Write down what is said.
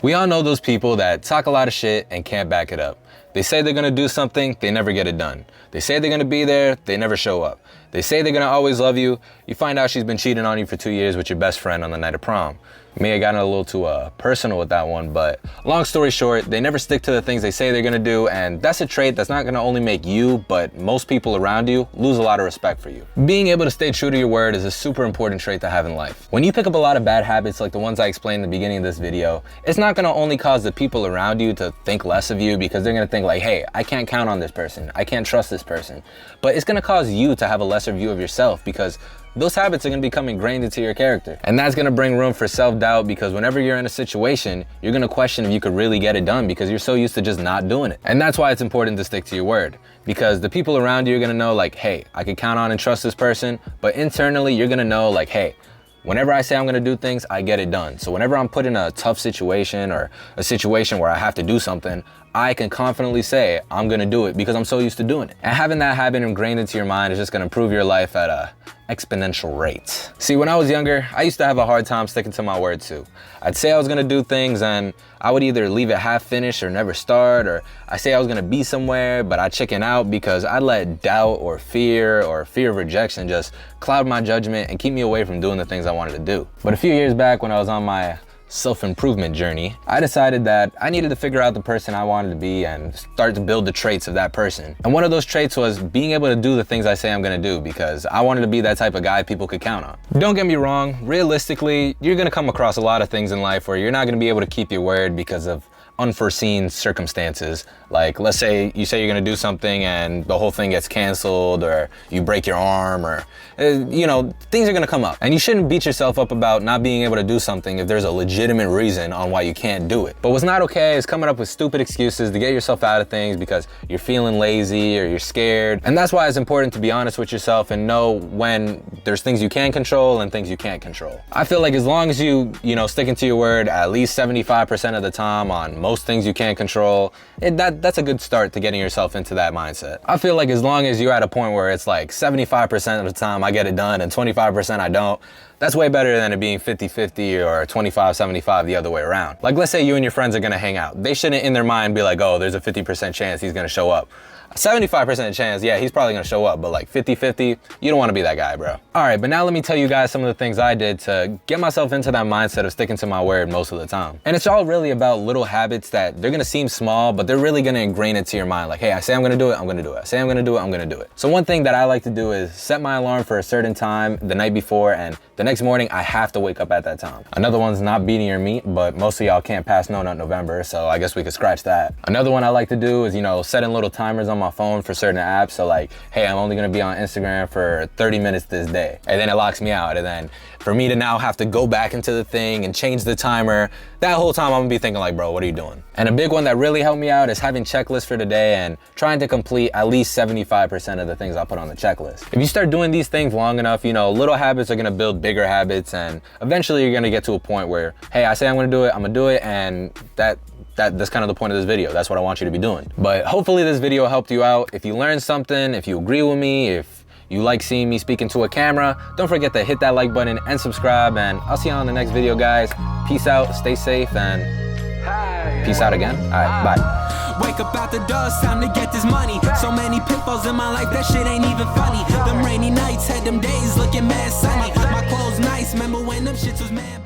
We all know those people that talk a lot of shit and can't back it up. They say they're gonna do something, they never get it done. They say they're gonna be there, they never show up. They say they're gonna always love you. You find out she's been cheating on you for 2 years with your best friend on the night of prom. May have gotten a little too personal with that one, but long story short, they never stick to the things they say they're gonna do, and that's a trait that's not gonna only make you, but most people around you, lose a lot of respect for you. Being able to stay true to your word is a super important trait to have in life. When you pick up a lot of bad habits like the ones I explained in the beginning of this video, it's not gonna only cause the people around you to think less of you because they're gonna think like, hey, I can't count on this person, I can't trust this person, but it's gonna cause you to have a lesser view of yourself because those habits are gonna become ingrained into your character. And that's gonna bring room for self-doubt because whenever you're in a situation, you're gonna question if you could really get it done because you're so used to just not doing it. And that's why it's important to stick to your word, because the people around you are gonna know like, hey, I can count on and trust this person, but internally you're gonna know like, hey, whenever I say I'm gonna do things, I get it done. So whenever I'm put in a tough situation or a situation where I have to do something, I can confidently say I'm gonna do it because I'm so used to doing it. And having that habit ingrained into your mind is just gonna improve your life at a exponential rate. See, when I was younger, I used to have a hard time sticking to my word too. I'd say I was gonna do things and I would either leave it half finished or never start, or I say I was gonna be somewhere, but I chicken out because I let doubt or fear of rejection just cloud my judgment and keep me away from doing the things I wanted to do. But a few years back when I was on my self-improvement journey, I decided that I needed to figure out the person I wanted to be and start to build the traits of that person. And one of those traits was being able to do the things I say I'm gonna do because I wanted to be that type of guy people could count on. Don't get me wrong, realistically, you're gonna come across a lot of things in life where you're not gonna be able to keep your word because of unforeseen circumstances. Like, let's say you say you're gonna do something and the whole thing gets canceled, or you break your arm, or you know, things are gonna come up. And you shouldn't beat yourself up about not being able to do something if there's a legitimate reason on why you can't do it. But what's not okay is coming up with stupid excuses to get yourself out of things because you're feeling lazy or you're scared. And that's why it's important to be honest with yourself and know when there's things you can control and things you can't control. I feel like as long as you know, sticking to your word at least 75% of the time on most things you can't control, that's a good start to getting yourself into that mindset. I feel like as long as you're at a point where it's like 75% of the time I get it done and 25% I don't, that's way better than it being 50-50 or 25-75 the other way around. Like, let's say you and your friends are gonna hang out. They shouldn't in their mind be like, oh, there's a 50% chance he's gonna show up. 75% chance, yeah, he's probably gonna show up, but like 50-50, you don't wanna be that guy, bro. All right, but now let me tell you guys some of the things I did to get myself into that mindset of sticking to my word most of the time. And it's all really about little habits that they're gonna seem small, but they're really gonna ingrain into your mind. Like, hey, I say I'm gonna do it, I'm gonna do it. I say I'm gonna do it, I'm gonna do it. So one thing that I like to do is set my alarm for a certain time the night before, and the next morning I have to wake up at that time. Another one's not beating your meat, but most of y'all can't pass No Nut November, so I guess we could scratch that. Another one I like to do is, you know, setting little timers on my phone for certain apps. So like, hey, I'm only gonna be on Instagram for 30 minutes this day. And then it locks me out. And then for me to now have to go back into the thing and change the timer, that whole time I'm gonna be thinking like, bro, what are you doing? And a big one that really helped me out is having checklists for the day and trying to complete at least 75% of the things I put on the checklist. If you start doing these things long enough, you know, little habits are gonna build bigger habits, and eventually you're gonna get to a point where, hey, I say I'm gonna do it, I'm gonna do it, and that's kind of the point of this video. That's what I want you to be doing. But hopefully this video helped you out. If you learned something, if you agree with me, if you like seeing me speaking to a camera, don't forget to hit that like button and subscribe, and I'll see you on the next video, guys. Peace out, stay safe, and peace out again. All right, bye. Wake up out the door, it's time to get this money. So many pitfalls in my life, that shit ain't even funny. Them rainy nights had them days looking mad sunny. My clothes nice, remember when them shits was mad